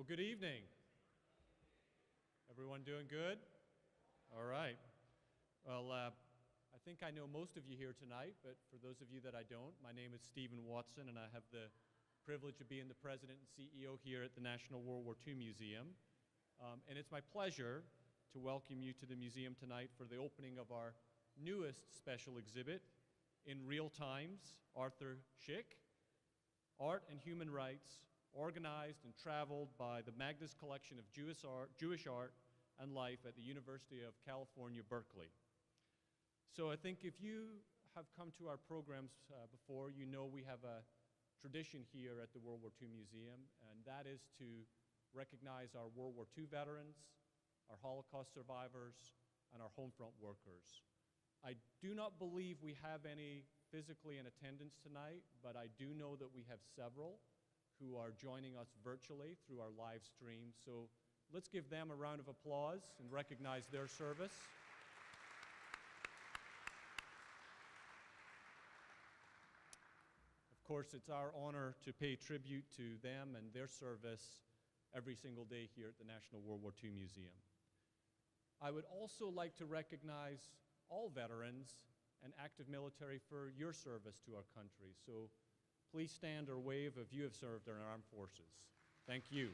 Well, good evening. Everyone doing good? All right. Well, I think I know most of you here tonight, but for those of you that I don't, my name is Stephen Watson, and I have the privilege of being the president and CEO here at the National World War II Museum. And it's my pleasure to welcome you to the museum tonight for the opening of our newest special exhibit, In Real Times, Arthur Szyk, Art and Human Rights, organized and traveled by the Magnus Collection of Jewish art and life at the University of California, Berkeley. So I think if you have come to our programs before, you know we have a tradition here at the World War II Museum, and that is to recognize our World War II veterans, our Holocaust survivors, and our home front workers. I do not believe we have any physically in attendance tonight, but I do know that we have several who are joining us virtually through our live stream. So let's give them a round of applause and recognize their service. Of course, it's our honor to pay tribute to them and their service every single day here at the National World War II Museum. I would also like to recognize all veterans and active military for your service to our country. So please stand or wave if you have served in our armed forces. Thank you.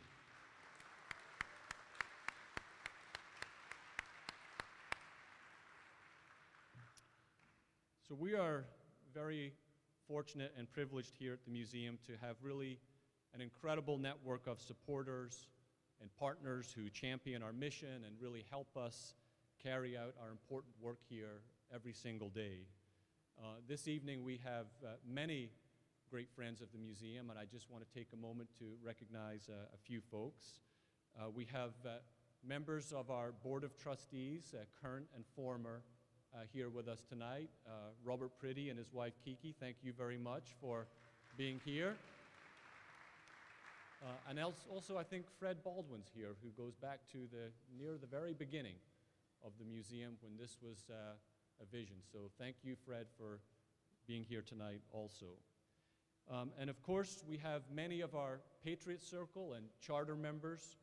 So we are very fortunate and privileged here at the museum to have really an incredible network of supporters and partners who champion our mission and really help us carry out our important work here every single day. This evening we have many great friends of the museum, and I just want to take a moment to recognize a few folks. We have members of our Board of Trustees, current and former, here with us tonight. Robert Priddy and his wife Kiki, thank you very much for being here. And also I think Fred Baldwin's here, who goes back to near the very beginning of the museum when this was a vision. So thank you, Fred, for being here tonight also. And of course, we have many of our Patriot Circle and Charter members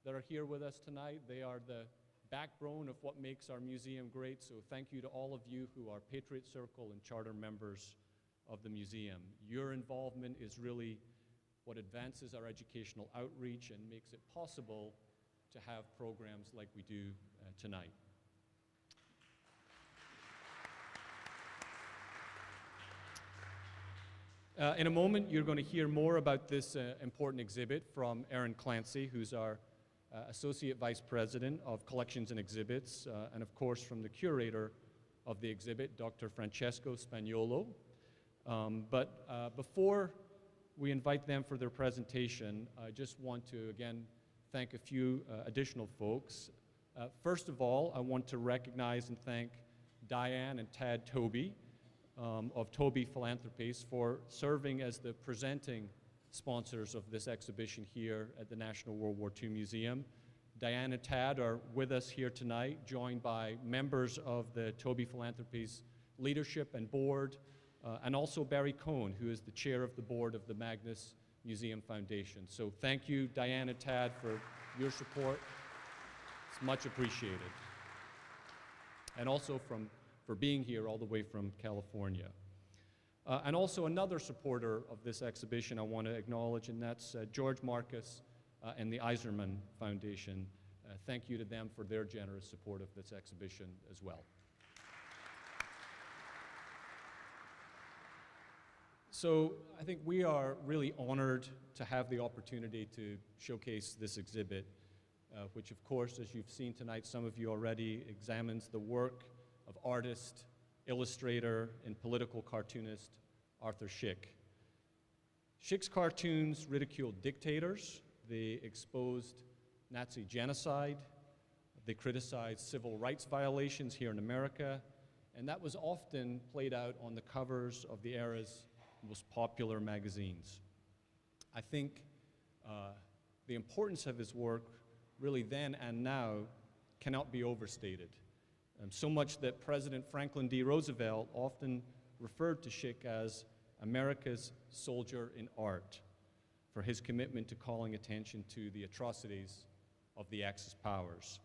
that are here with us tonight. They are the backbone of what makes our museum great, so thank you to all of you who are Patriot Circle and Charter members of the museum. Your involvement is really what advances our educational outreach and makes it possible to have programs like we do tonight. In a moment, you're going to hear more about this important exhibit from Erin Clancy, who's our Associate Vice President of Collections and Exhibits, and of course from the curator of the exhibit, Dr. Francesco Spagnuolo. But before we invite them for their presentation, I just want to again thank a few additional folks. First of all, I want to recognize and thank Diane and Tad Toby of Toby Philanthropies for serving as the presenting sponsors of this exhibition here at the National World War II Museum. Diane and Tad are with us here tonight, joined by members of the Toby Philanthropies leadership and board, and also Barry Cohn, who is the chair of the board of the Magnus Museum Foundation. So thank you, Diane and Tad, for your support. It's much appreciated. And also for being here all the way from California. And also another supporter of this exhibition I want to acknowledge, and that's George Marcus and the Eiserman Foundation. Thank you to them for their generous support of this exhibition as well. So I think we are really honored to have the opportunity to showcase this exhibit, which of course, as you've seen tonight, some of you already, examines the work of artist, illustrator, and political cartoonist Arthur Szyk. Szyk's cartoons ridiculed dictators, they exposed Nazi genocide, they criticized civil rights violations here in America, and that was often played out on the covers of the era's most popular magazines. I think the importance of his work, really then and now, cannot be overstated. So much that President Franklin D. Roosevelt often referred to Szyk as America's soldier in art. for his commitment to calling attention to the atrocities of the Axis powers.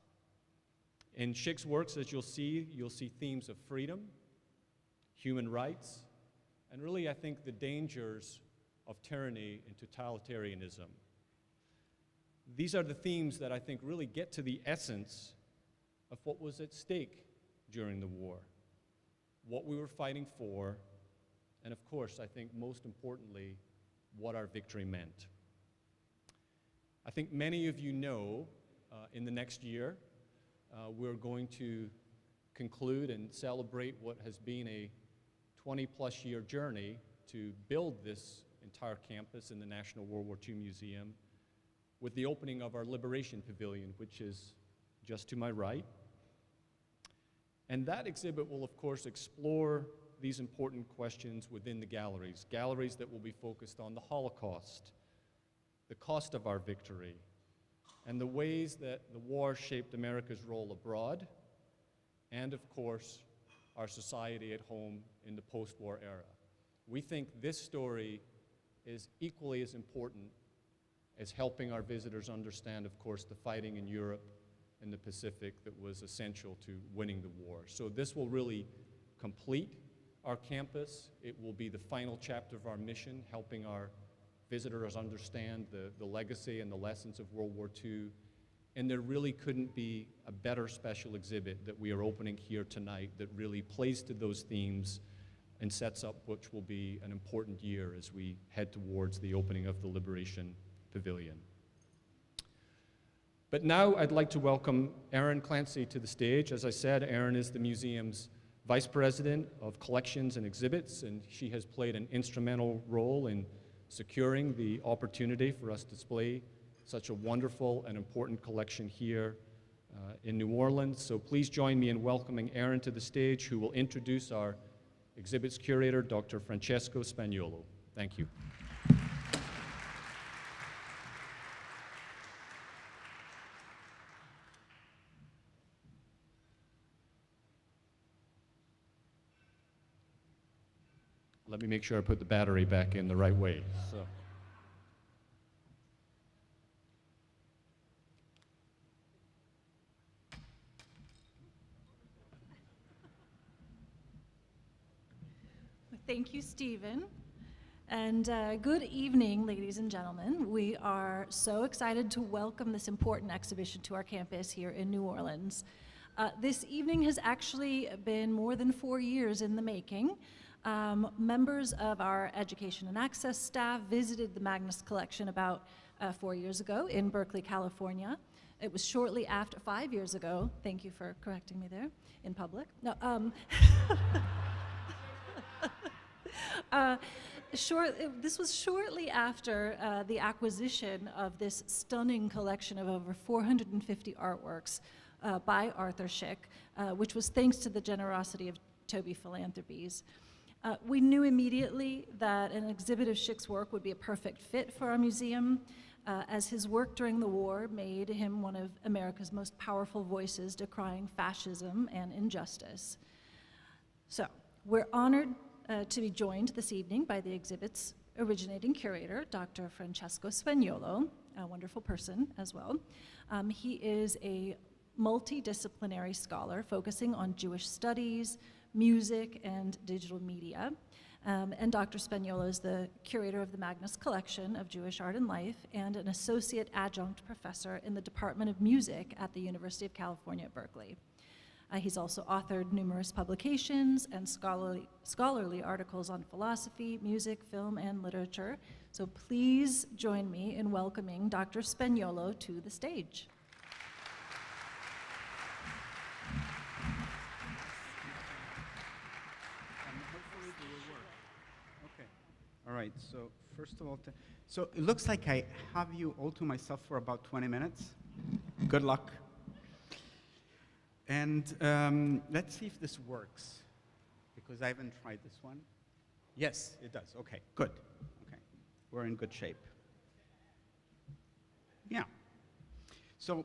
In Szyk's works, as you'll see themes of freedom, human rights, and really, I think, the dangers of tyranny and totalitarianism. These are the themes that I think really get to the essence of what was at stake during the war, what we were fighting for, and of course, I think most importantly, what our victory meant. I think many of you know in the next year, we're going to conclude and celebrate what has been a 20-plus year journey to build this entire campus in the National World War II Museum with the opening of our Liberation Pavilion, which is just to my right. And that exhibit will, of course, explore these important questions within the galleries that will be focused on the Holocaust, the cost of our victory, and the ways that the war shaped America's role abroad, and of course, our society at home in the post-war era. We think this story is equally as important as helping our visitors understand, of course, the fighting in Europe and the Pacific that was essential to winning the war. So this will really complete our campus. It will be the final chapter of our mission, helping our visitors understand the legacy and the lessons of World War II. And there really couldn't be a better special exhibit that we are opening here tonight that really plays to those themes and sets up which will be an important year as we head towards the opening of the Liberation Pavilion. But now I'd like to welcome Erin Clancy to the stage. As I said, Erin is the museum's Vice President of Collections and Exhibits, and she has played an instrumental role in securing the opportunity for us to display such a wonderful and important collection here in New Orleans. So please join me in welcoming Erin to the stage, who will introduce our exhibits curator, Dr. Francesco Spagnuolo. Thank you. Let me make sure I put the battery back in the right way. So. Thank you, Stephen. And good evening, ladies and gentlemen. We are so excited to welcome this important exhibition to our campus here in New Orleans. This evening has actually been more than 4 years in the making. Members of our Education and Access staff visited the Magnus Collection about 4 years ago in Berkeley, California. It was shortly after, 5 years ago, thank you for correcting me there in public. No, this was shortly after the acquisition of this stunning collection of over 450 artworks by Arthur Szyk, which was thanks to the generosity of Toby Philanthropies. We knew immediately that an exhibit of Szyk's work would be a perfect fit for our museum, as his work during the war made him one of America's most powerful voices decrying fascism and injustice. So, we're honored to be joined this evening by the exhibit's originating curator, Dr. Francesco Spagnuolo, a wonderful person as well. He is a multidisciplinary scholar focusing on Jewish studies, music, and digital media. And Dr. Spagnuolo is the curator of the Magnus Collection of Jewish Art and Life and an associate adjunct professor in the Department of Music at the University of California at Berkeley. He's also authored numerous publications and scholarly articles on philosophy, music, film, and literature. So please join me in welcoming Dr. Spagnuolo to the stage. All right, so first of all, so it looks like I have you all to myself for about 20 minutes. Good luck. And let's see if this works, because I haven't tried this one. Yes, it does. Okay, good. Okay, we're in good shape. Yeah. So,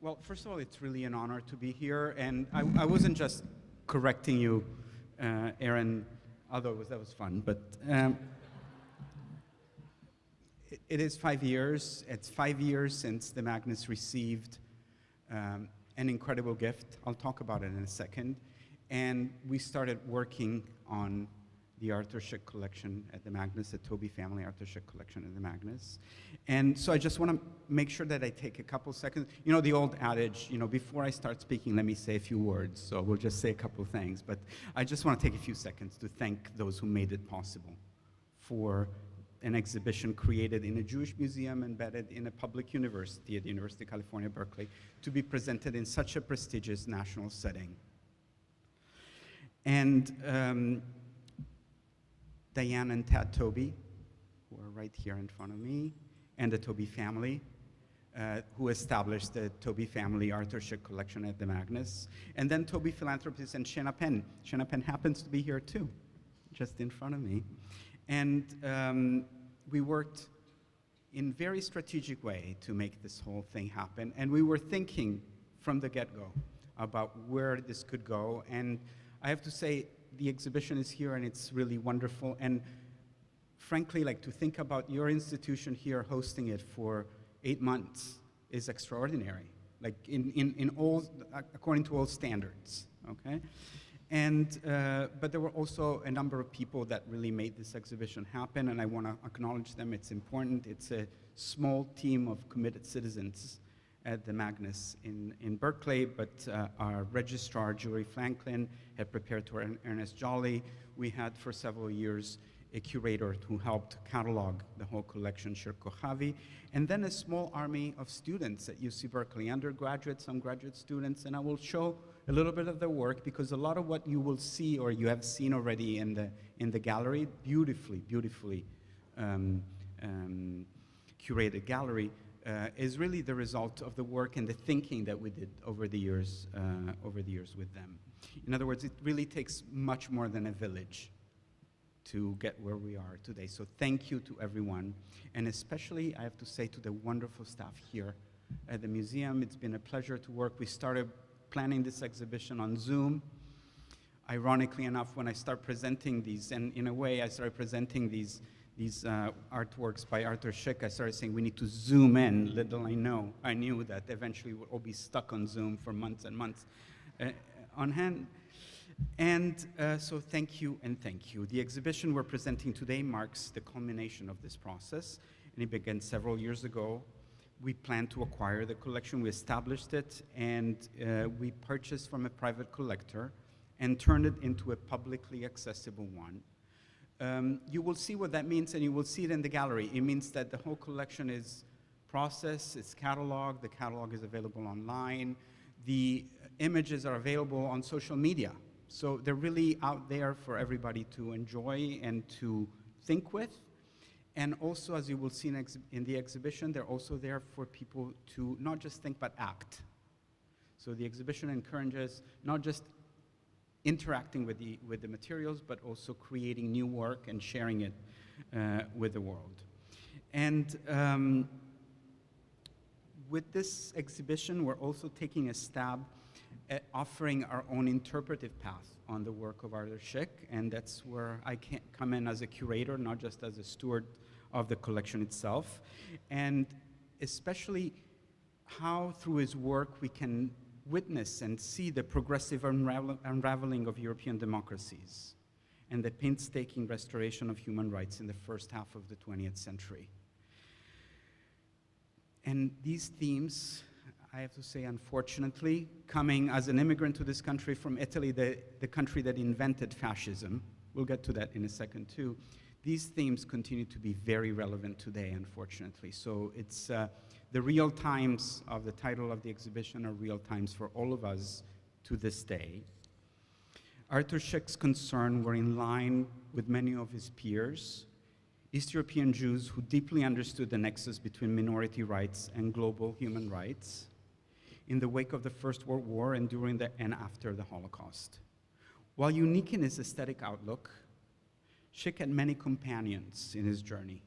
well, first of all, it's really an honor to be here, and I wasn't just correcting you, Erin, although that was fun, but It is 5 years. It's 5 years since the Magnus received an incredible gift. I'll talk about it in a second. And we started working on the Arthur Szyk collection at the Magnus, the Toby family Arthur Szyk collection at the Magnus. And so I just want to make sure that I take a couple seconds. You know, the old adage, you know, before I start speaking, let me say a few words. So we'll just say a couple things. But I just want to take a few seconds to thank those who made it possible for an exhibition created in a Jewish museum embedded in a public university at the University of California, Berkeley, to be presented in such a prestigious national setting. And Diane and Tad Toby, who are right here in front of me, and the Toby family, who established the Toby family Arthur Szyk collection at the Magnus. And then Toby philanthropist and Shanna Penn. Shanna Penn happens to be here too, just in front of me. And we worked in very strategic way to make this whole thing happen. And we were thinking from the get-go about where this could go. And I have to say, the exhibition is here and it's really wonderful. And frankly, like to think about your institution here hosting it for 8 months is extraordinary, like in all, according to all standards, okay? And, but there were also a number of people that really made this exhibition happen, and I want to acknowledge them. It's important. It's a small team of committed citizens at the Magnus in Berkeley, but our registrar, Julie Franklin, had prepared to Ernest Jolly. We had for several years a curator who helped catalog the whole collection, Szyk Kochavi, and then a small army of students at UC Berkeley, undergraduates, some graduate students, and I will show a little bit of their work because a lot of what you will see or you have seen already in the gallery, beautifully curated gallery, is really the result of the work and the thinking that we did over the years with them. In other words, it really takes much more than a village to get where we are today. So thank you to everyone, and especially I have to say to the wonderful staff here at the museum. It's been a pleasure to work. We started planning this exhibition on Zoom. Ironically enough, when I start presenting these, and in a way I started presenting these artworks by Arthur Szyk, I started saying we need to zoom in. Little I knew that eventually we'll all be stuck on Zoom for months and months on hand. And so thank you and thank you. The exhibition we're presenting today marks the culmination of this process, and it began several years ago. We planned to acquire the collection, we established it, and we purchased from a private collector and turned it into a publicly accessible one. You will see what that means, and you will see it in the gallery. It means that the whole collection is processed, it's cataloged, the catalog is available online, the images are available on social media. So they're really out there for everybody to enjoy and to think with. And also, as you will see in the exhibition, they're also there for people to not just think, but act. So the exhibition encourages not just interacting with the materials, but also creating new work and sharing it with the world. And with this exhibition, we're also taking a stab at offering our own interpretive path on the work of Arthur Szyk, and that's where I can come in as a curator, not just as a steward of the collection itself, and especially how through his work we can witness and see the progressive unraveling of European democracies and the painstaking restoration of human rights in the first half of the 20th century. And these themes, I have to say, unfortunately, coming as an immigrant to this country from Italy, the country that invented fascism, we'll get to that in a second too, these themes continue to be very relevant today, unfortunately. So it's the real times of the title of the exhibition are real times for all of us to this day. Arthur Szyk's concerns were in line with many of his peers, East European Jews who deeply understood the nexus between minority rights and global human rights in the wake of the First World War and during and after the Holocaust. While unique in his aesthetic outlook, Szyk had many companions in his journey,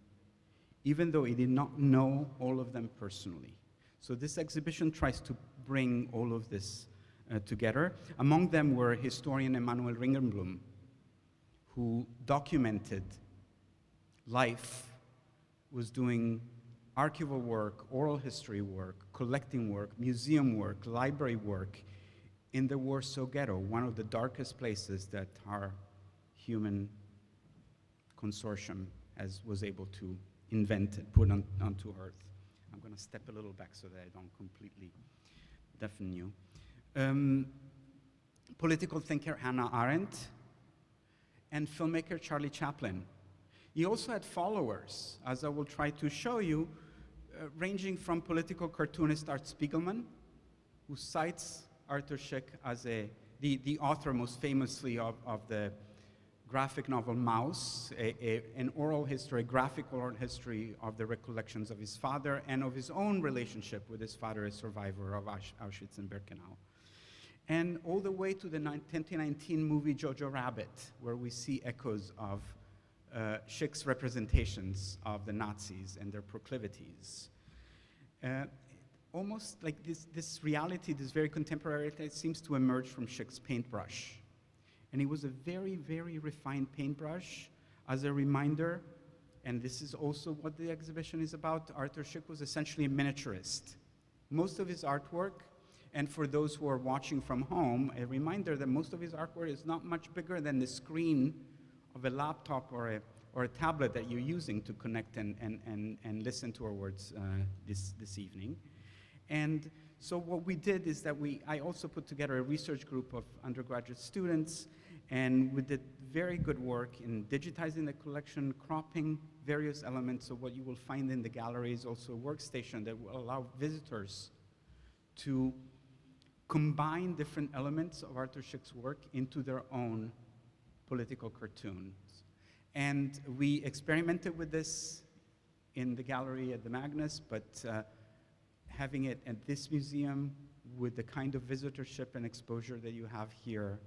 even though he did not know all of them personally. So this exhibition tries to bring all of this together. Among them were historian Emanuel Ringenblum, who documented life was doing archival work, oral history work, collecting work, museum work, library work in the Warsaw Ghetto, one of the darkest places that our human consortium was able to invent and put onto Earth. I'm going to step a little back so that I don't completely deafen you. Political thinker Hannah Arendt, and filmmaker Charlie Chaplin. He also had followers, as I will try to show you, ranging from political cartoonist Art Spiegelman, who cites Arthur Szyk as the author most famously of the graphic novel Maus, an oral history, a graphic oral history of the recollections of his father and of his own relationship with his father, a survivor of Auschwitz and Birkenau. And all the way to the 2019 movie Jojo Rabbit, where we see echoes of Szyk's representations of the Nazis and their proclivities. Almost like this reality, this very contemporary reality, seems to emerge from Szyk's paintbrush. And it was a very, very refined paintbrush. As a reminder, and this is also what the exhibition is about, Arthur Szyk was essentially a miniaturist. Most of his artwork, and for those who are watching from home, a reminder that most of his artwork is not much bigger than the screen of a laptop or a tablet that you're using to connect and listen to our words this evening. And so what we did is that I also put together a research group of undergraduate students, and we did very good work in digitizing the collection, cropping various elements. So what you will find in the gallery is also a workstation that will allow visitors to combine different elements of Arthur Szyk's work into their own political cartoons. And we experimented with this in the gallery at the Magnus, but having it at this museum with the kind of visitorship and exposure that you have here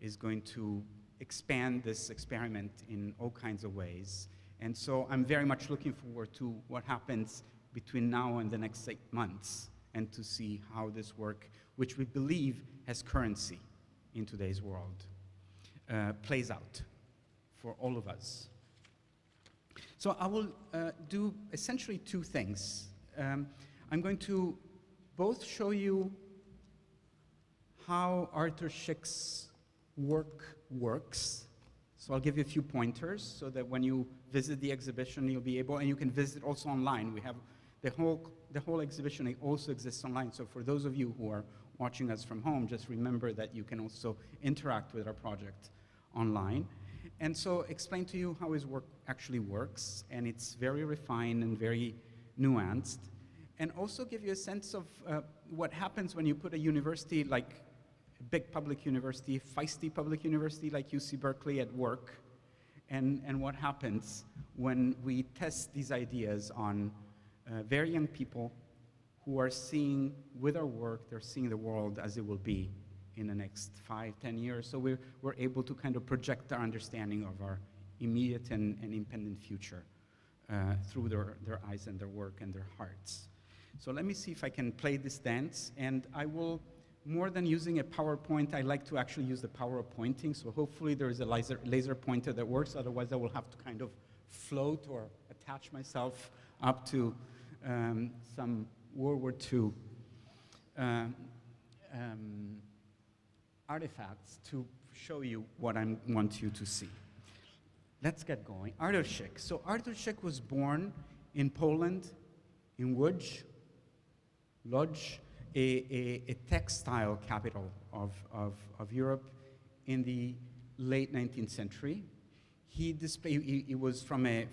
is going to expand this experiment in all kinds of ways. And so I'm very much looking forward to what happens between now and the next 8 months, and to see how this work, which we believe has currency in today's world, plays out for all of us. So I will do essentially two things. I'm going to both show you how Arthur Szyk's work works. So I'll give you a few pointers so that when you visit the exhibition, you'll be able, and you can visit also online. We have the whole exhibition also exists online. So for those of you who are watching us from home, just remember that you can also interact with our project online. And so explain to you how his work actually works, and it's very refined and very nuanced. And also give you a sense of what happens when you put a university like a big public university, feisty public university like UC Berkeley at work, and what happens when we test these ideas on very young people who are seeing, with our work, they're seeing the world as it will be in the next 5, 10 years. So we're able to kind of project our understanding of our immediate and impending future through their eyes and their work and their hearts. So let me see if I can play this dance, and I will, more than using a PowerPoint, I like to actually use the power of pointing, so hopefully there is a laser pointer that works, otherwise I will have to kind of float or attach myself up to some World War II artifacts to show you what I want you to see. Let's get going. Arthur Szyk. So Arthur Szyk was born in Poland, in Łódź, a textile capital of Europe in the late 19th century. He was from a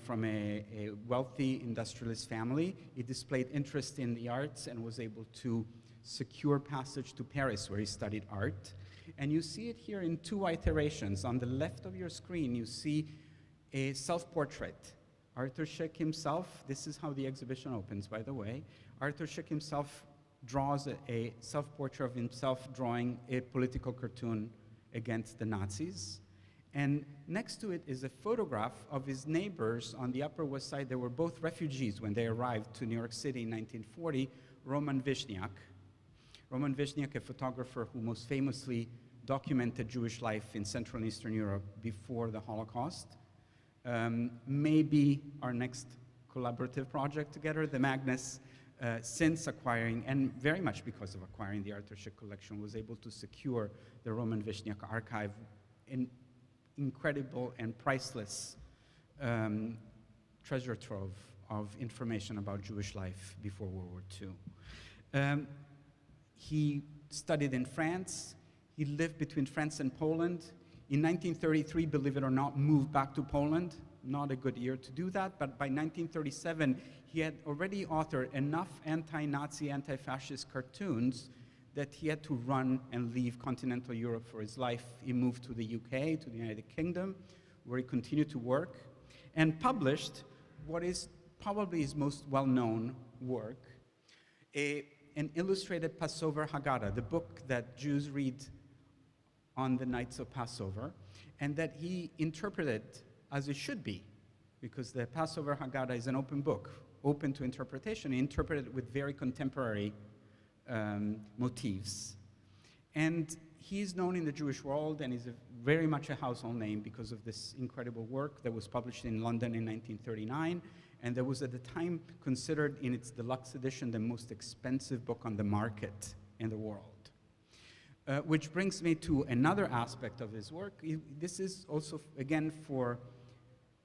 wealthy industrialist family. He displayed interest in the arts and was able to secure passage to Paris, where he studied art. And you see it here in two iterations. On the left of your screen, you see a self-portrait. Arthur Szyk himself, this is how the exhibition opens, by the way. Arthur Szyk himself draws a self-portrait of himself drawing a political cartoon against the Nazis. And next to it is a photograph of his neighbors on the Upper West Side. They were both refugees when they arrived to New York City in 1940, Roman Wisniak. Roman Wisniak, a photographer who most famously documented Jewish life in Central and Eastern Europe before the Holocaust, may be our next collaborative project together. The Magnus, since acquiring, and very much because of acquiring the Arthur Szyk collection, was able to secure the Roman Vishniak archive, an incredible and priceless treasure trove of information about Jewish life before World War II. He studied in France. He lived between France and Poland. In 1933, believe it or not, moved back to Poland. Not a good year to do that, but by 1937, he had already authored enough anti-Nazi, anti-fascist cartoons that he had to run and leave continental Europe for his life. He moved to the UK, to the United Kingdom, where he continued to work, and published what is probably his most well-known work, an illustrated Passover Haggadah, the book that Jews read on the nights of Passover, and that he interpreted as it should be, because the Passover Haggadah is an open book, open to interpretation. He interpreted it with very contemporary motifs. And he's known in the Jewish world and is very much a household name because of this incredible work that was published in London in 1939, and that was at the time considered in its deluxe edition the most expensive book on the market in the world. Which brings me to another aspect of his work. This is also, again, for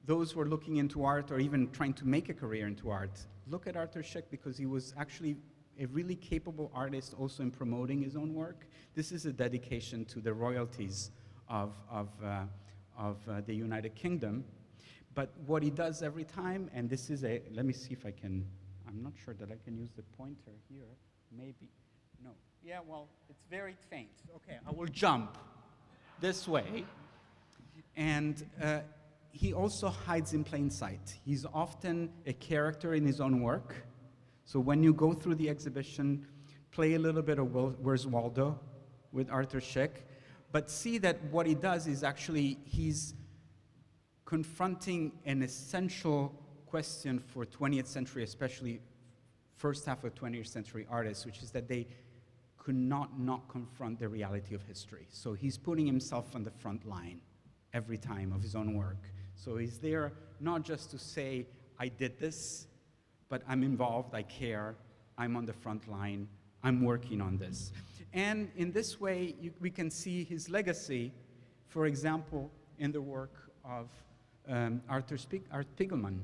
those who are looking into art or even trying to make a career into art. Look at Arthur Szyk, because he was actually a really capable artist also in promoting his own work. This is a dedication to the royalties of the United Kingdom. But what he does every time, and this is a, let me see if I can, I'm not sure that I can use the pointer here, maybe, no. Yeah, well, it's very faint. Okay, I will jump this way. And he also hides in plain sight. He's often a character in his own work. So when you go through the exhibition, play a little bit of Where's Waldo with Arthur Szyk, but see that what he does is actually he's confronting an essential question for 20th century, especially first half of 20th century artists, which is that they could not confront the reality of history. So he's putting himself on the front line every time of his own work. So he's there not just to say, I did this, but I'm involved, I care, I'm on the front line, I'm working on this. And in this way, we can see his legacy, for example, in the work of Art Spiegelman.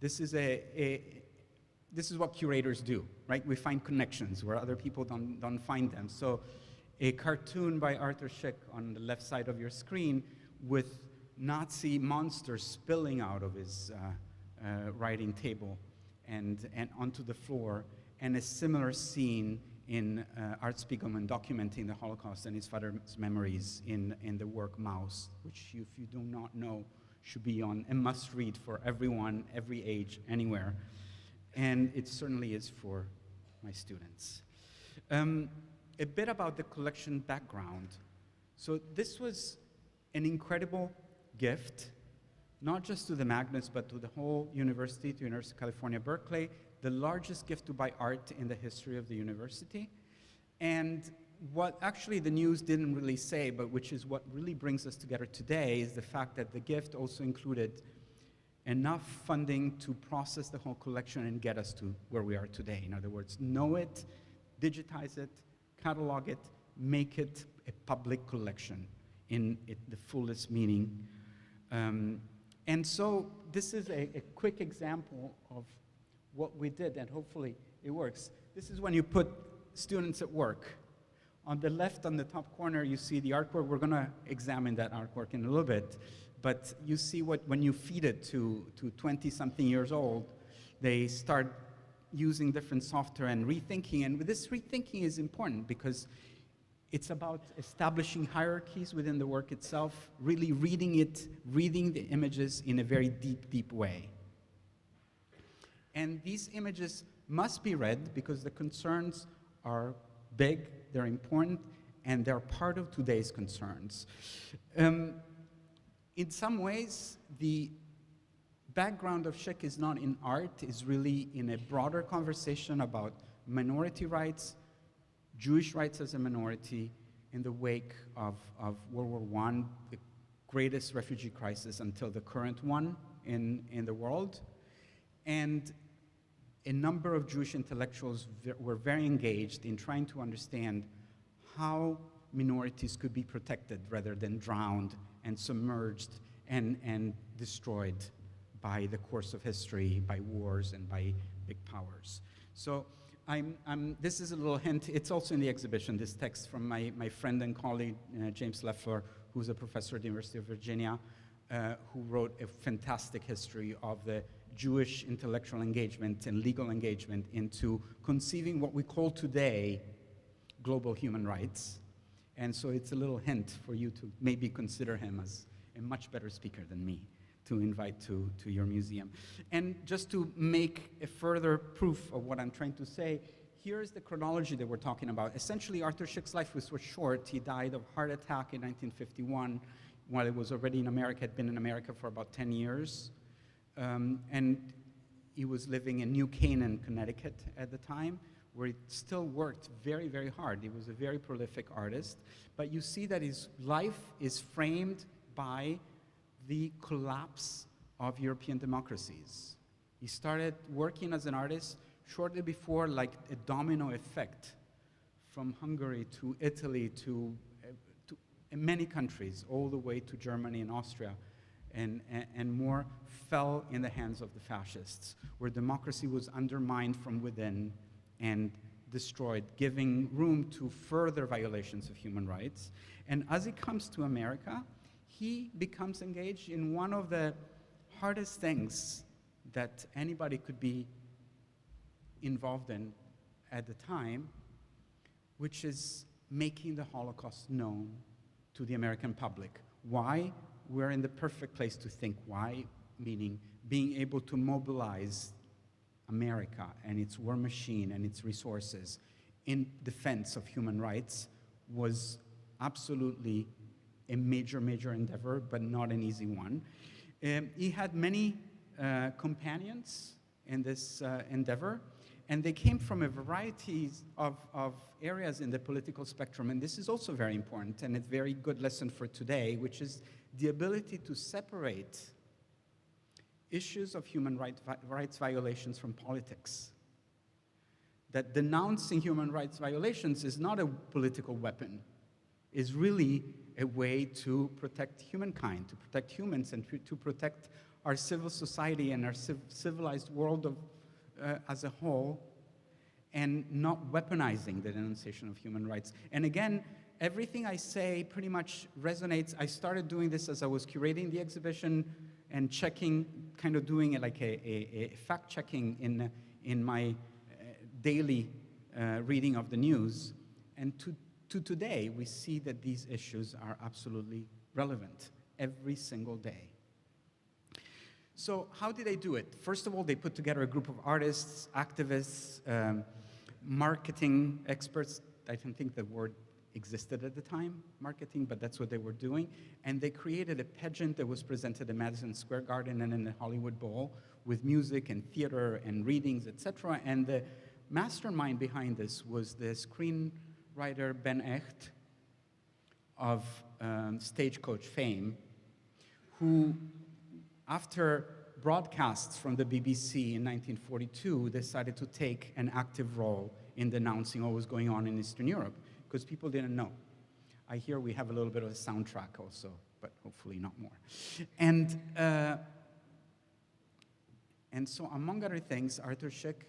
This is what curators do, right? We find connections where other people don't find them. So a cartoon by Arthur Szyk on the left side of your screen with Nazi monsters spilling out of his writing table and onto the floor, and a similar scene in Art Spiegelman documenting the Holocaust and his father's memories in the work Mouse, which if you do not know, should be on a must-read for everyone, every age, anywhere. And it certainly is for my students. A bit about the collection background. So this was an incredible gift, not just to the Magnus, but to the whole university, to University of California, Berkeley, the largest gift to buy art in the history of the university. And what actually the news didn't really say, but which is what really brings us together today, is the fact that the gift also included enough funding to process the whole collection and get us to where we are today. In other words, know it, digitize it, catalog it, make it a public collection in the fullest meaning. And so this is a quick example of what we did, and hopefully it works. This is when you put students at work. On the left, on the top corner, you see the artwork. We're going to examine that artwork in a little bit. But you see when you feed it to 20-something years old, they start using different software and rethinking. And this rethinking is important because it's about establishing hierarchies within the work itself, really reading the images in a very deep, deep way. And these images must be read because the concerns are big, they're important, and they're part of today's concerns. In some ways, the background of Szyk is not in art, is really in a broader conversation about minority rights, Jewish rights as a minority, in the wake of World War I, the greatest refugee crisis until the current one in the world. And a number of Jewish intellectuals were very engaged in trying to understand how minorities could be protected rather than drowned and submerged and destroyed by the course of history, by wars and by big powers. So this is a little hint. It's also in the exhibition, this text from my friend and colleague, James Leffler, who's a professor at the University of Virginia, who wrote a fantastic history of the Jewish intellectual engagement and legal engagement into conceiving what we call today global human rights. And so it's a little hint for you to maybe consider him as a much better speaker than me to invite to your museum. And just to make a further proof of what I'm trying to say, here's the chronology that we're talking about. Essentially, Arthur Szyk's life was short. He died of heart attack in 1951 while he was already in America, had been in America for about 10 years. And he was living in New Canaan, Connecticut at the time, where he still worked very, very hard. He was a very prolific artist. But you see that his life is framed by the collapse of European democracies. He started working as an artist shortly before, like a domino effect, from Hungary to Italy to many countries, all the way to Germany and Austria, and more fell in the hands of the fascists, where democracy was undermined from within and destroyed, giving room to further violations of human rights. And as he comes to America, he becomes engaged in one of the hardest things that anybody could be involved in at the time, which is making the Holocaust known to the American public. Why? We're in the perfect place to think why, meaning being able to mobilize America and its war machine and its resources in defense of human rights was absolutely a major, major endeavor, but not an easy one. He had many companions in this endeavor, and they came from a variety of areas in the political spectrum, and this is also very important and a very good lesson for today, which is the ability to separate issues of human rights violations from politics. That denouncing human rights violations is not a political weapon, is really a way to protect humankind, to protect humans, and to protect our civil society and our civilized world as a whole, and not weaponizing the denunciation of human rights. And again, everything I say pretty much resonates. I started doing this as I was curating the exhibition and checking, kind of doing it like a fact-checking in my daily reading of the news. And to today, we see that these issues are absolutely relevant every single day. So how did they do it? First of all, they put together a group of artists, activists, marketing experts. I don't think the word existed at the time, marketing, but that's what they were doing. And they created a pageant that was presented in Madison Square Garden and in the Hollywood Bowl with music and theater and readings, etc. And the mastermind behind this was the screenwriter Ben Echt of Stagecoach fame, who, after broadcasts from the BBC in 1942, decided to take an active role in denouncing what was going on in Eastern Europe, because people didn't know. I hear we have a little bit of a soundtrack also, but hopefully not more. And so, among other things, Arthur Szyk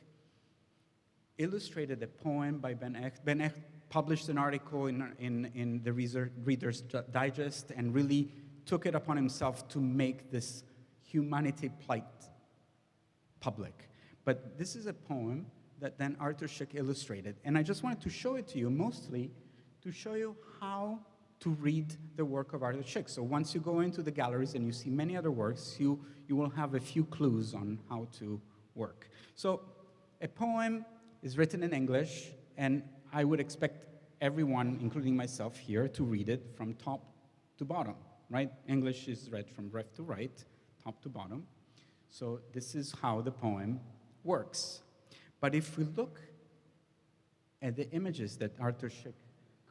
illustrated a poem by Ben Echt. Ben Echt published an article in the Reader's Digest and really took it upon himself to make this humanity plight public. But this is a poem that then Arthur Szyk illustrated. And I just wanted to show it to you, mostly to show you how to read the work of Arthur Szyk. So once you go into the galleries and you see many other works, you will have a few clues on how to work. So a poem is written in English, and I would expect everyone, including myself here, to read it from top to bottom, right? English is read from left to right, top to bottom. So this is how the poem works. But if we look at the images that Arthur Szyk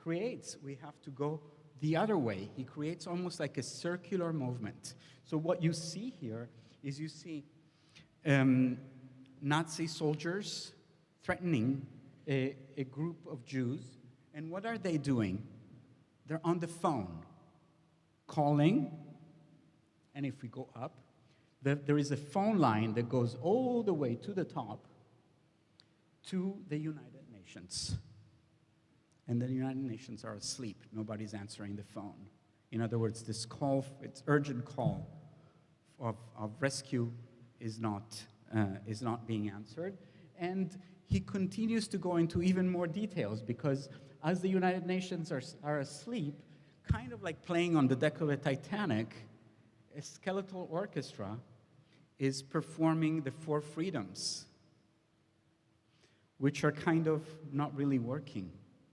creates, we have to go the other way. He creates almost like a circular movement. So what you see here is you see Nazi soldiers threatening a group of Jews. And what are they doing? They're on the phone, calling. And if we go up, there is a phone line that goes all the way to the top to the United Nations. And the United Nations are asleep. Nobody's answering the phone. In other words, this call, it's urgent call of rescue is not being answered. And he continues to go into even more details because as the United Nations are asleep, kind of like playing on the deck of a Titanic, a skeletal orchestra is performing the Four Freedoms, which are kind of not really working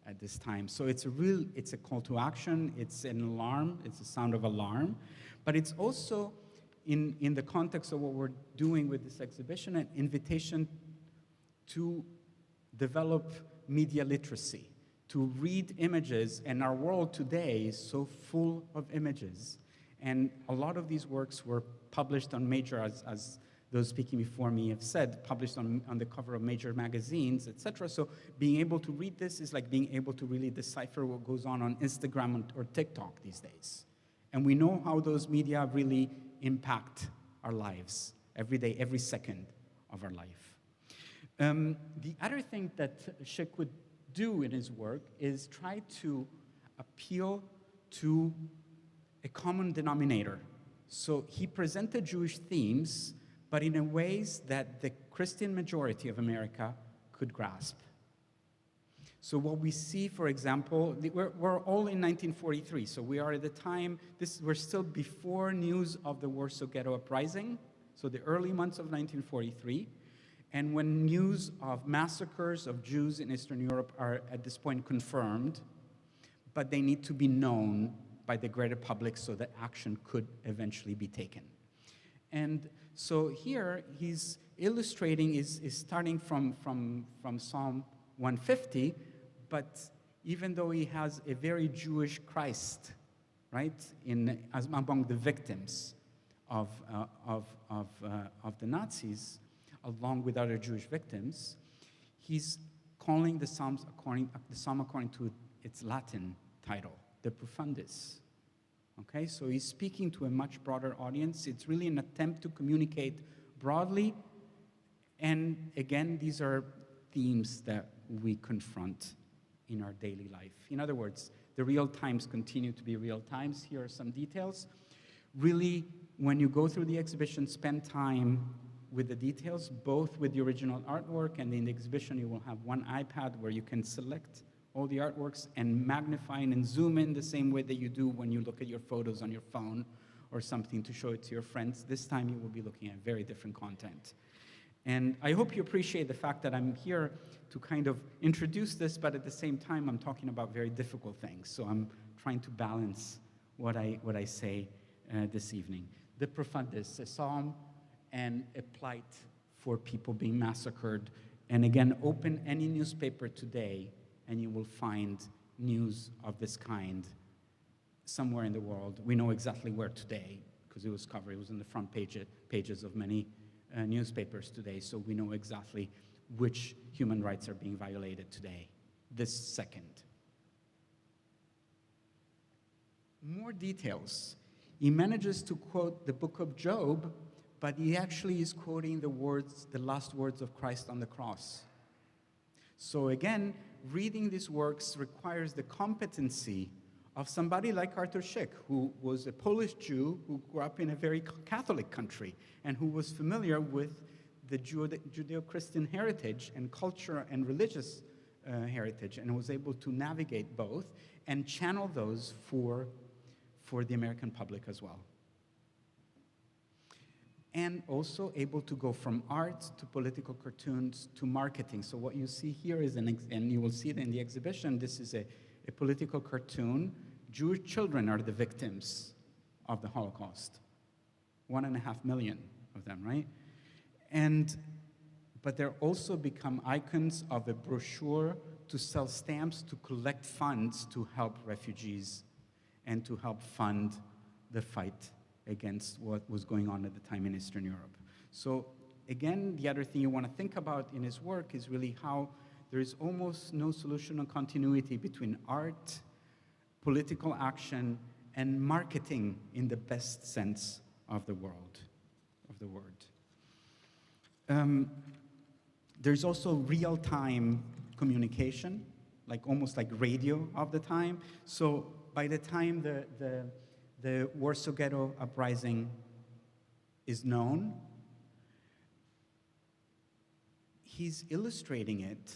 at this time. So it's a call to action, it's an alarm, it's a sound of alarm, but it's also, in the context of what we're doing with this exhibition, an invitation to develop media literacy, to read images, and our world today is so full of images. And a lot of these works were published on major, as those speaking before me have said, published on the cover of major magazines, etc. So being able to read this is like being able to really decipher what goes on Instagram or TikTok these days. And we know how those media really impact our lives every day, every second of our life. The other thing that Szyk would do in his work is try to appeal to a common denominator. So he presented Jewish themes, but in a ways that the Christian majority of America could grasp. So what we see, for example, we're all in 1943, so we are at the time, we're still before news of the Warsaw Ghetto Uprising, so the early months of 1943, and when news of massacres of Jews in Eastern Europe are at this point confirmed, but they need to be known by the greater public so that action could eventually be taken. And so here he's illustrating, is starting from Psalm 150, but even though he has a very Jewish Christ, right, among the victims of the Nazis, along with other Jewish victims, he's calling the psalm according to its Latin title, De Profundis. Okay, so he's speaking to a much broader audience. It's really an attempt to communicate broadly. And again, these are themes that we confront in our daily life. In other words, the real times continue to be real times. Here are some details. Really, when you go through the exhibition, spend time with the details, both with the original artwork, and in the exhibition you will have one iPad where you can select all the artworks and magnify and zoom in the same way that you do when you look at your photos on your phone or something to show it to your friends. This time you will be looking at very different content. And I hope you appreciate the fact that I'm here to kind of introduce this, but at the same time I'm talking about very difficult things. So I'm trying to balance what I say this evening. De Profundis, a psalm and a plight for people being massacred. And again, open any newspaper today and you will find news of this kind somewhere in the world. We know exactly where today, because it was covered. It was in the front pages of many newspapers today, so we know exactly which human rights are being violated today, this second. More details. He manages to quote the book of Job, but he actually is quoting the last words of Christ on the cross. So again, reading these works requires the competency of somebody like Artur Szyk, who was a Polish Jew who grew up in a very Catholic country and who was familiar with the Judeo-Christian heritage and culture and religious heritage, and was able to navigate both and channel those for the American public as well. And also able to go from art to political cartoons to marketing. So what you see here is, and you will see it in the exhibition, this is a political cartoon. Jewish children are the victims of the Holocaust. 1.5 million of them, right? But they're also become icons of a brochure to sell stamps to collect funds to help refugees and to help fund the fight against what was going on at the time in Eastern Europe. So again, the other thing you want to think about in his work is really how there is almost no solution or continuity between art, political action, and marketing in the best sense of the word. There's also real-time communication, like almost like radio of the time. So by the time the Warsaw Ghetto uprising is known, he's illustrating it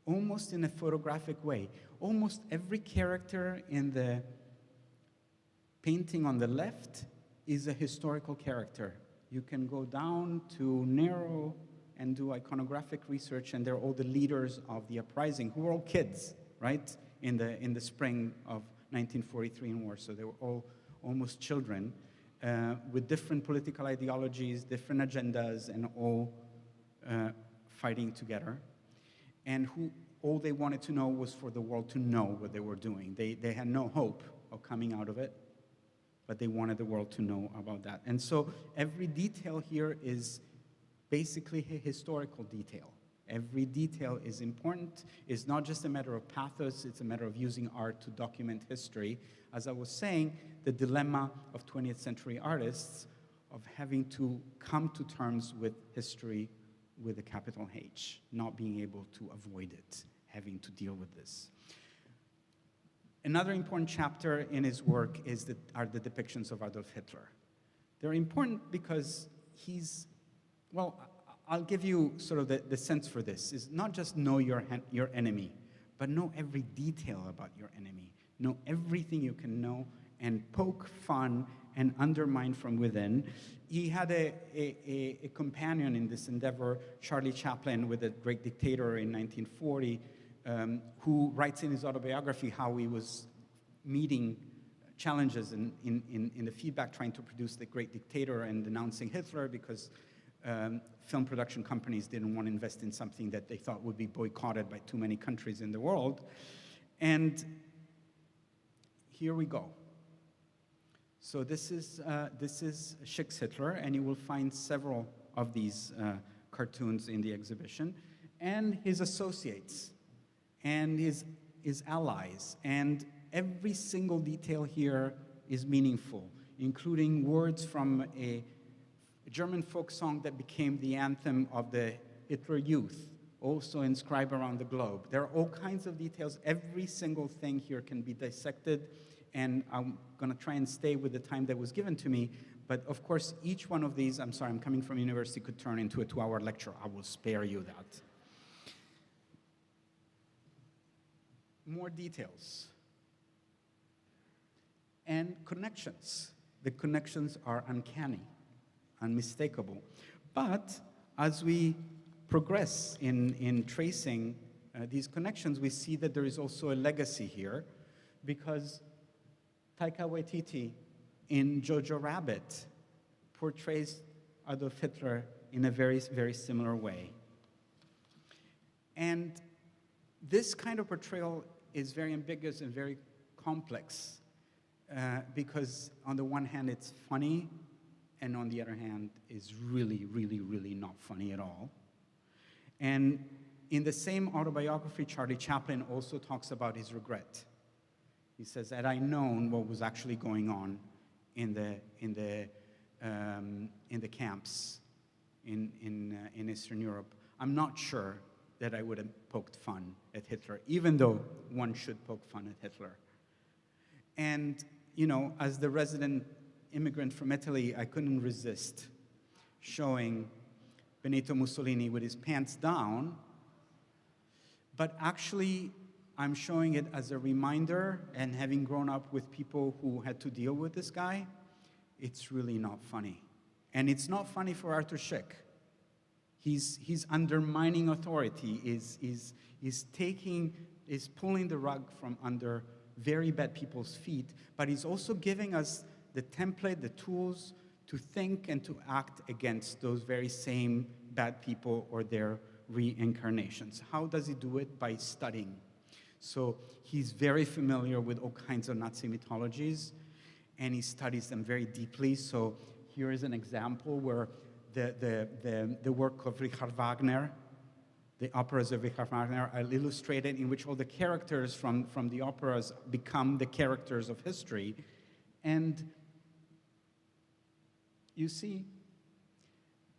almost in a photographic way. Almost every character in the painting on the left is a historical character. You can go down to Nero and do iconographic research, and they're all the leaders of the uprising, who were all kids, right? In the spring of 1943 in Warsaw. They were all almost children with different political ideologies, different agendas, and all fighting together. And who all they wanted to know was for the world to know what they were doing. They had no hope of coming out of it, but they wanted the world to know about that. And so every detail here is basically a historical detail. Every detail is important. It's not just a matter of pathos, it's a matter of using art to document history. As I was saying, the dilemma of 20th century artists of having to come to terms with history with a capital H, not being able to avoid it, having to deal with this. Another important chapter in his work are the depictions of Adolf Hitler. They're important because well, I'll give you sort of the sense for this, is not just know your enemy, but know every detail about your enemy. Know everything you can know and poke fun and undermine from within. He had a companion in this endeavor, Charlie Chaplin, with the great dictator in 1940, who writes in his autobiography how he was meeting challenges in the feedback trying to produce the great dictator and denouncing Hitler because film production companies didn't want to invest in something that they thought would be boycotted by too many countries in the world. And here we go. So this is Szyk's Hitler, and you will find several of these cartoons in the exhibition, and his associates, and his allies, and every single detail here is meaningful, including words from a German folk song that became the anthem of the Hitler Youth, also inscribed around the globe. There are all kinds of details. Every single thing here can be dissected, and I'm going to try and stay with the time that was given to me. But of course, each one of these, I'm sorry, I'm coming from university, could turn into a 2-hour lecture. I will spare you that. More details. And connections. The connections are uncanny, unmistakable. But as we progress in tracing these connections, we see that there is also a legacy here, because Taika Waititi in Jojo Rabbit portrays Adolf Hitler in a very, very similar way. And this kind of portrayal is very ambiguous and very complex, because on the one hand it's funny, and on the other hand is really, really, really not funny at all. And in the same autobiography, Charlie Chaplin also talks about his regret. He says, had I known what was actually going on in the camps in Eastern Europe, I'm not sure that I would have poked fun at Hitler, even though one should poke fun at Hitler. And, you know, as the resident immigrant from Italy, I couldn't resist showing Benito Mussolini with his pants down, but actually I'm showing it as a reminder, and having grown up with people who had to deal with this guy, it's really not funny. And it's not funny for Arthur Szyk. He's undermining authority, is pulling the rug from under very bad people's feet, but he's also giving us the template, the tools to think and to act against those very same bad people or their reincarnations. How does he do it? By studying. So he's very familiar with all kinds of Nazi mythologies, and he studies them very deeply. So here is an example where the work of Richard Wagner, the operas of Richard Wagner are illustrated, in which all the characters from the operas become the characters of history. And you see,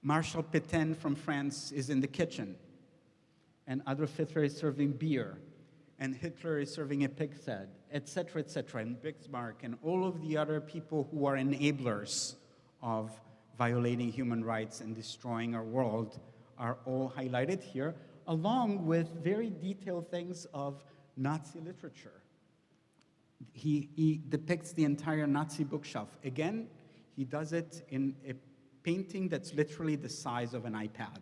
Marshal Pétain from France is in the kitchen, and Adolf Hitler is serving beer, and Hitler is serving a pig's head, etc., and Bismarck, and all of the other people who are enablers of violating human rights and destroying our world are all highlighted here, along with very detailed things of Nazi literature. He depicts the entire Nazi bookshelf. Again, he does it in a painting that's literally the size of an iPad.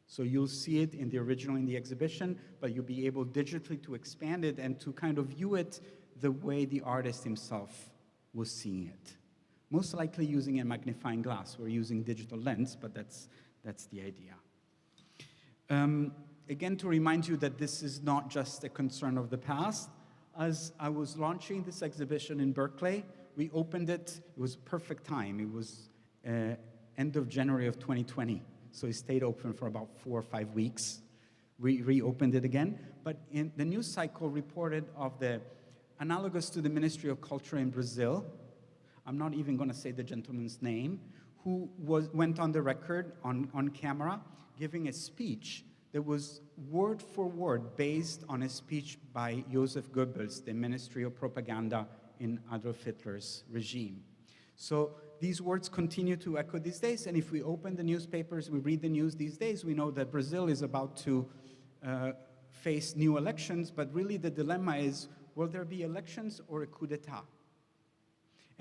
So you'll see it in the original in the exhibition, but you'll be able digitally to expand it and to kind of view it the way the artist himself was seeing it. Most likely using a magnifying glass. We're using digital lens, but that's the idea. Again, to remind you that this is not just a concern of the past. As I was launching this exhibition in Berkeley, we opened it. It was perfect time. It was end of January of 2020. So it stayed open for about 4 or 5 weeks. We reopened it again. But in the news cycle reported of the analogous to the Ministry of Culture in Brazil, I'm not even going to say the gentleman's name, who went on the record on camera giving a speech that was word for word based on a speech by Joseph Goebbels, the Ministry of Propaganda in Adolf Hitler's regime. So these words continue to echo these days, and if we open the newspapers, we read the news these days, we know that Brazil is about to face new elections, but really the dilemma is, will there be elections or a coup d'etat?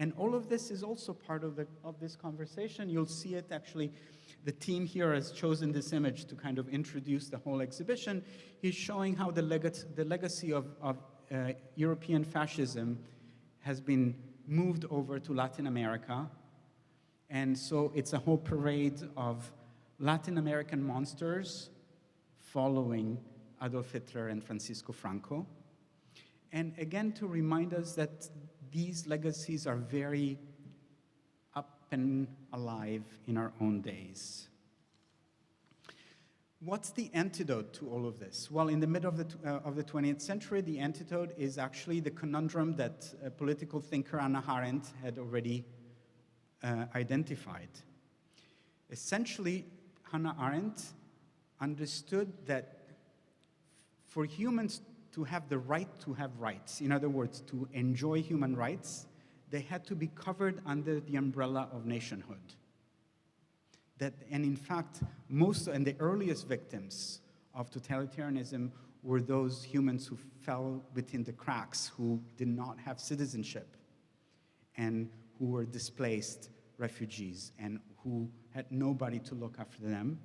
And all of this is also part of this conversation. You'll see it actually, the team here has chosen this image to kind of introduce the whole exhibition. He's showing how the legacy of European fascism has been moved over to Latin America. And so it's a whole parade of Latin American monsters following Adolf Hitler and Francisco Franco. And again, to remind us that these legacies are very up and alive in our own days. What's the antidote to all of this? Well, in the middle of the 20th century, the antidote is actually the conundrum that political thinker Hannah Arendt had already identified. Essentially, Hannah Arendt understood that for humans to have the right to have rights, in other words, to enjoy human rights, they had to be covered under the umbrella of nationhood. And in fact, most and the earliest victims of totalitarianism were those humans who fell between the cracks, who did not have citizenship, and who were displaced refugees, and who had nobody to look after them.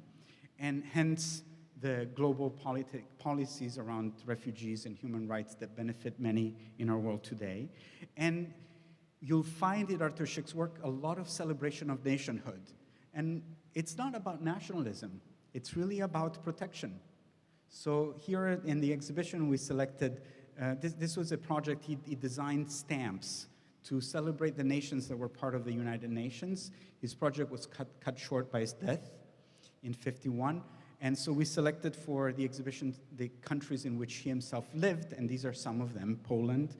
And hence, the global policies around refugees and human rights that benefit many in our world today. And you'll find in Arthur Szyk's work a lot of celebration of nationhood. And it's not about nationalism, it's really about protection. So here in the exhibition we selected, this was a project, he designed stamps to celebrate the nations that were part of the United Nations. His project was cut short by his death in '51. And so we selected for the exhibition the countries in which he himself lived, and these are some of them: Poland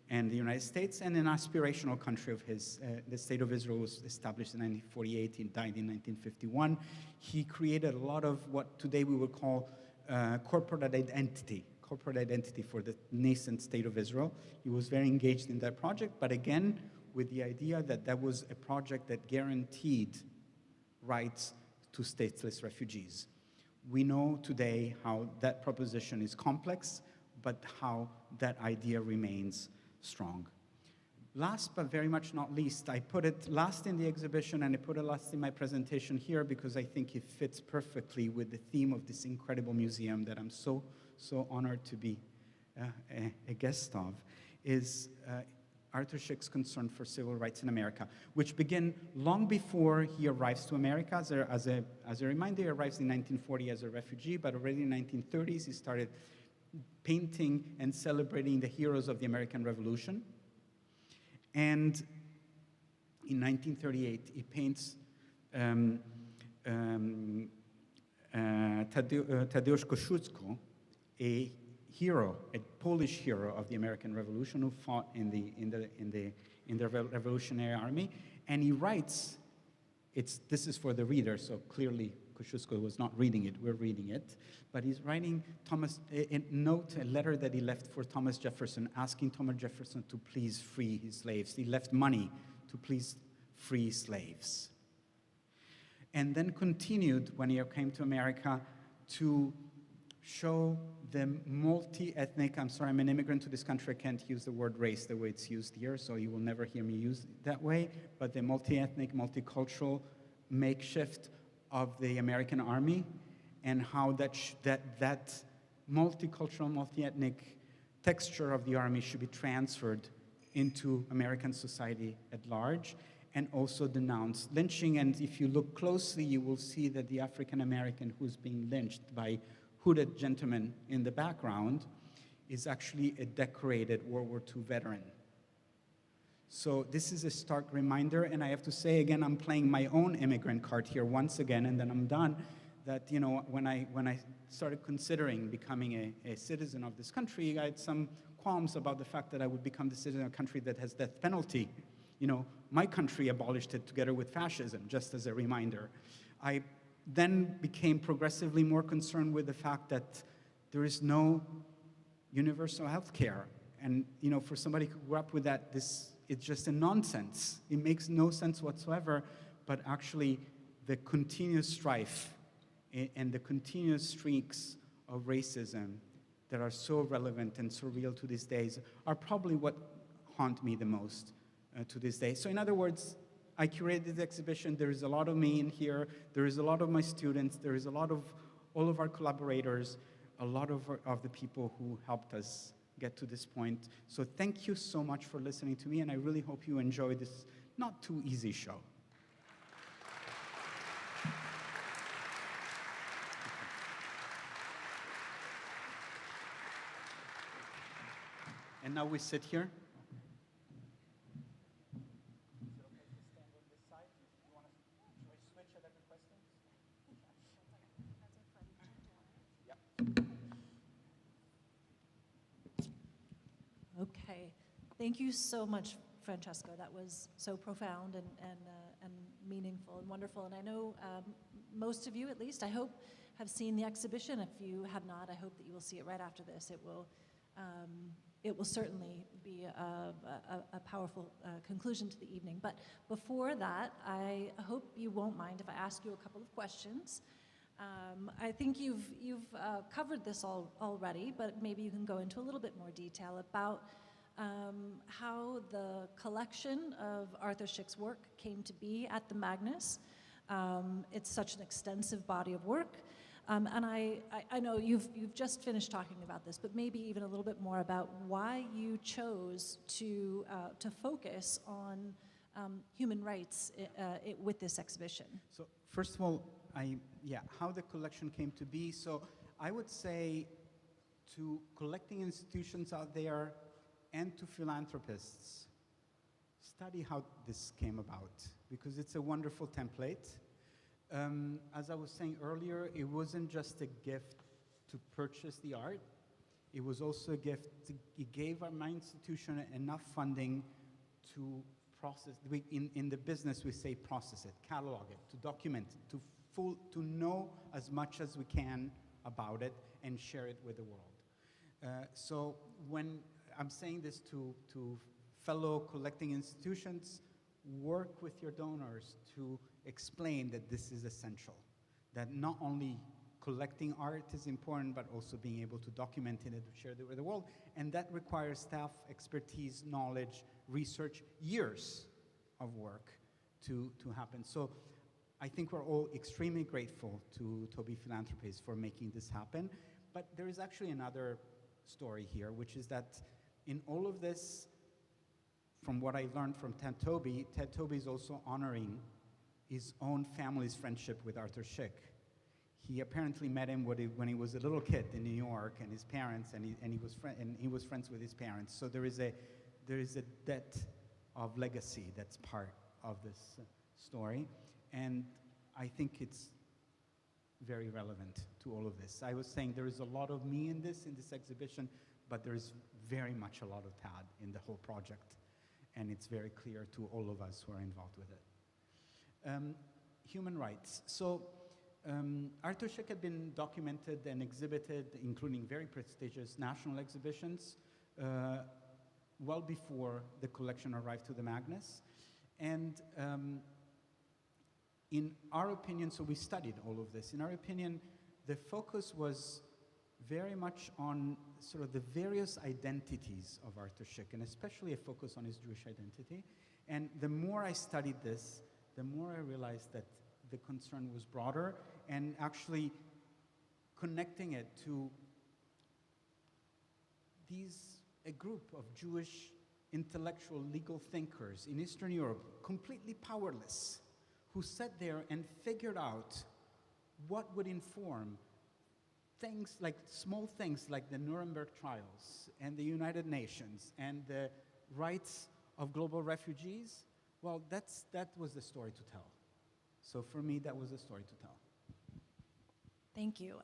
and the United States, and an aspirational country of his. The State of Israel was established in 1948, he died in 1951. He created a lot of what today we would call corporate identity for the nascent State of Israel. He was very engaged in that project, but again, with the idea that that was a project that guaranteed rights to stateless refugees. We know today how that proposition is complex, but how that idea remains strong. Last but very much not least, I put it last in the exhibition and I put it last in my presentation here because I think it fits perfectly with the theme of this incredible museum that I'm so honored to be a guest of, is Arthur Szyk's concern for civil rights in America, which began long before he arrives to America. As a reminder, he arrives in 1940 as a refugee, but already in the 1930s, he started painting and celebrating the heroes of the American Revolution. And in 1938, he paints Tadeusz Kosciuszko, a hero, a Polish hero of the American Revolution who fought in the Revolutionary Army, and he writes. This is for the reader, so clearly Kosciuszko was not reading it. We're reading it, but he's writing a letter that he left for Thomas Jefferson, asking Thomas Jefferson to please free his slaves. He left money to please free slaves. And then continued, when he came to America, to show the multi-ethnic, I'm sorry, I'm an immigrant to this country, I can't use the word race the way it's used here, so you will never hear me use it that way, but the multi-ethnic, multicultural makeshift of the American army, and how that multicultural, multi-ethnic texture of the army should be transferred into American society at large, and also denounce lynching. And if you look closely, you will see that the African American who's being lynched by hooded gentleman in the background is actually a decorated World War II veteran. So this is a stark reminder, and I have to say again, I'm playing my own immigrant card here once again, and then I'm done, that when I started considering becoming a citizen of this country, I had some qualms about the fact that I would become the citizen of a country that has death penalty. My country abolished it together with fascism, just as a reminder. I then became progressively more concerned with the fact that there is no universal health care. And for somebody who grew up with that, it's just a nonsense. It makes no sense whatsoever, but actually the continuous strife and the continuous streaks of racism that are so relevant and so real to these days are probably what haunt me the most to this day. So in other words, I curated this exhibition. There is a lot of me in here. There is a lot of my students. There is a lot of all of our collaborators, a lot of the people who helped us get to this point. So thank you so much for listening to me, and I really hope you enjoy this not too easy show. And now we sit here. Okay, thank you so much, Francesco. That was so profound and meaningful and wonderful. And I know most of you, at least, I hope, have seen the exhibition. If you have not, I hope that you will see it right after this. It will certainly be a powerful conclusion to the evening. But before that, I hope you won't mind if I ask you a couple of questions. I think you've covered this already, but maybe you can go into a little bit more detail about how the collection of Arthur Szyk's work came to be at the Magnus. It's such an extensive body of work. And I know you've just finished talking about this, but maybe even a little bit more about why you chose to focus on human rights with this exhibition. So first of all, how the collection came to be. So I would say to collecting institutions out there and to philanthropists, study how this came about, because it's a wonderful template. As I was saying earlier, it wasn't just a gift to purchase the art. It was also a gift. It gave my institution enough funding to process. In the business, we say process it, catalog it, to document it, to know as much as we can about it and share it with the world. So when I'm saying this to fellow collecting institutions, work with your donors to explain that this is essential, that not only collecting art is important, but also being able to document it and to share it with the world. And that requires staff, expertise, knowledge, research, years of work to happen. So I think we're all extremely grateful to Tobii Philanthropies for making this happen. But there is actually another story here, which is that in all of this, from what I learned from Ted Tobii is also honoring his own family's friendship with Arthur Szyk. He apparently met him when he was a little kid in New York, and his parents, and he was friends with his parents. So there is a debt of legacy that's part of this story. And I think it's very relevant to all of this. I was saying there is a lot of me in this exhibition, but there is very much a lot of Tad in the whole project, and it's very clear to all of us who are involved with it. Human rights. So Arthur Szyk had been documented and exhibited, including very prestigious national exhibitions, well before the collection arrived to the Magnus. And in our opinion, so we studied all of this, in our opinion, the focus was very much on sort of the various identities of Arthur Szyk, and especially a focus on his Jewish identity. And the more I studied this, the more I realized that the concern was broader, and actually connecting it to a group of Jewish intellectual legal thinkers in Eastern Europe, completely powerless, who sat there and figured out what would inform things like small things like the Nuremberg trials and the United Nations and the rights of global refugees. Well, that was the story to tell. So for me, that was the story to tell. Thank you.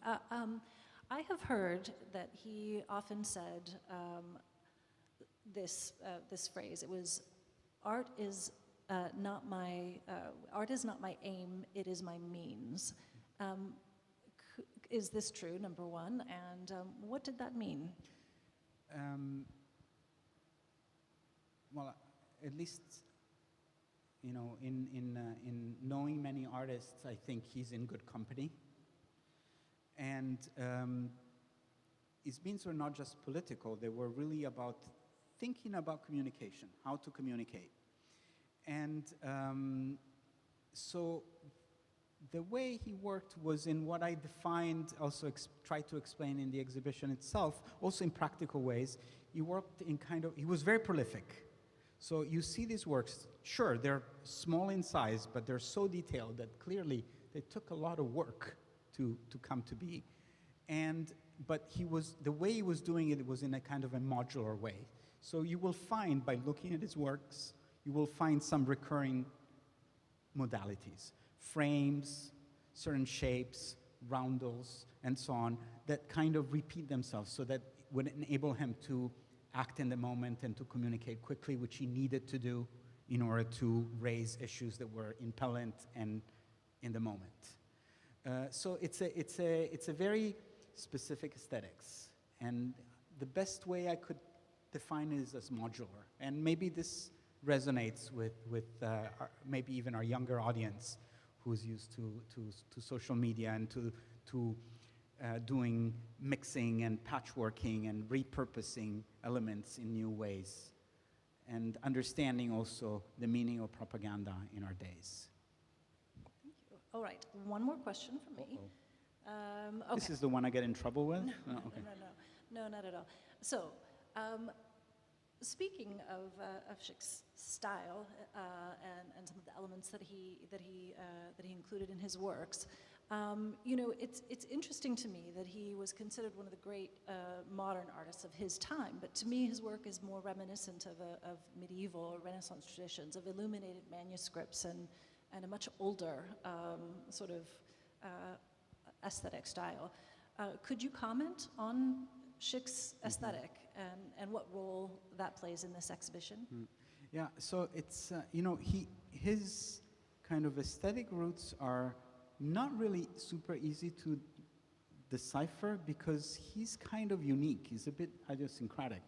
I have heard that he often said this phrase. It was, art is not my aim, it is my means. Is this true, number one? And what did that mean? Well, at least, you know, in knowing many artists, I think he's in good company. And his means were not just political, they were really about thinking about communication, how to communicate. And so the way he worked was in what I defined, also tried to explain in the exhibition itself, also in practical ways. He worked in he was very prolific. So you see these works, sure, they're small in size, but they're so detailed that clearly they took a lot of work to come to be. But the way he was doing it was in a kind of a modular way. So you will find, by looking at his works, you will find some recurring modalities. Frames, certain shapes, roundels, and so on, that kind of repeat themselves so that would enable him to act in the moment and to communicate quickly, which he needed to do in order to raise issues that were impellent and in the moment. So it's a very specific aesthetics, and the best way I could define it is as modular. And maybe this resonates with maybe even our younger audience, who's used to social media and to doing mixing and patchworking and repurposing elements in new ways, and understanding also the meaning of propaganda in our days. Thank you. All right, one more question from me. Okay. This is the one I get in trouble with? No, Oh, okay. no, not at all. So, speaking of Szyk's style and some of the elements that he included in his works, you know, it's interesting to me that he was considered one of the great modern artists of his time. But to me, his work is more reminiscent of medieval or Renaissance traditions, of illuminated manuscripts and a much older sort of aesthetic style. Could you comment on Szyk's aesthetic and what role that plays in this exhibition? Yeah, so it's, you know, his kind of aesthetic roots are not really super easy to decipher because he's kind of unique. He's a bit idiosyncratic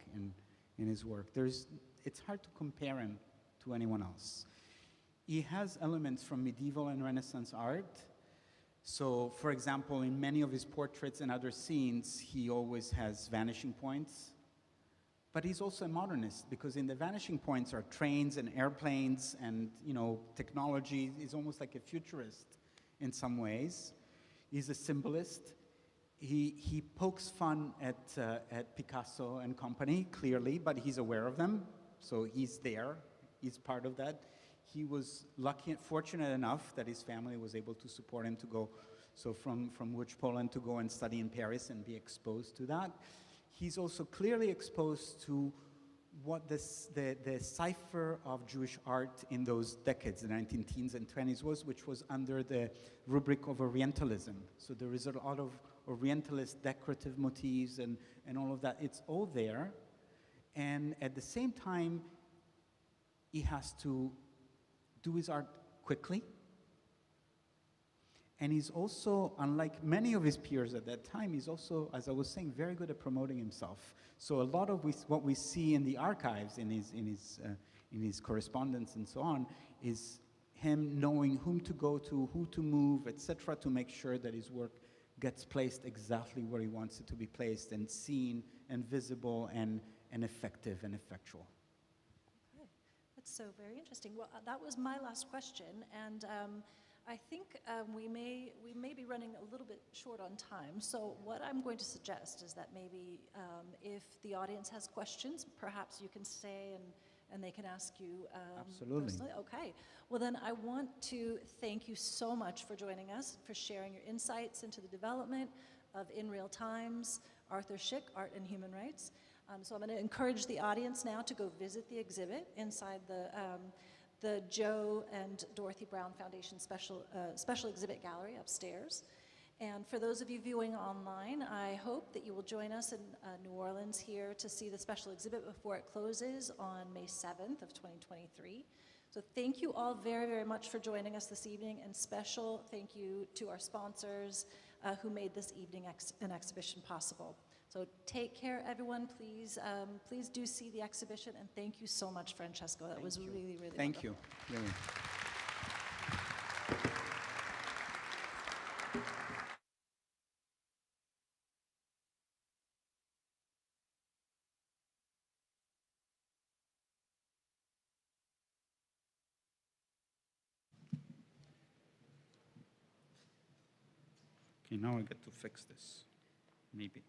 in his work. It's hard to compare him to anyone else. He has elements from medieval and Renaissance art. So, for example, in many of his portraits and other scenes, he always has vanishing points. But he's also a modernist, because in the vanishing points are trains and airplanes and, you know, technology. He's almost like a futurist in some ways. He's a symbolist. He pokes fun at Picasso and company, clearly, but he's aware of them. So he's there. He's part of that. He was lucky and fortunate enough that his family was able to support him to go, so from Łódź, Poland, to go and study in Paris and be exposed to that. He's also clearly exposed to what the cipher of Jewish art in those decades, the 1910s and 20s was, which was under the rubric of Orientalism. So there is a lot of Orientalist decorative motifs and all of that. It's all there. And at the same time, he has to do his art quickly. And he's also, unlike many of his peers at that time, he's also, as I was saying, very good at promoting himself. So a lot of what we see in the archives, in his correspondence and so on, is him knowing whom to go to, who to move, etc., to make sure that his work gets placed exactly where he wants it to be placed, and seen and visible and effective and effectual. Okay. That's so very interesting. Well, that was my last question, and I think we may be running a little bit short on time. So what I'm going to suggest is that maybe if the audience has questions, perhaps you can stay and they can ask you Absolutely. personally. Okay. Well, then I want to thank you so much for joining us, for sharing your insights into the development of In Real Times, Arthur Szyk, Art and Human Rights. So I'm going to encourage the audience now to go visit the exhibit inside the Joe and Dorothy Brown Foundation Special Exhibit Gallery upstairs. And for those of you viewing online, I hope that you will join us in New Orleans here to see the special exhibit before it closes on May 7th of 2023. So thank you all very, very much for joining us this evening, and special thank you to our sponsors who made this evening an exhibition possible. So take care, everyone. Please, please do see the exhibition, and thank you so much, Francesco. That was really, really Thank wonderful. you. Really. Okay, now I get to fix this, maybe.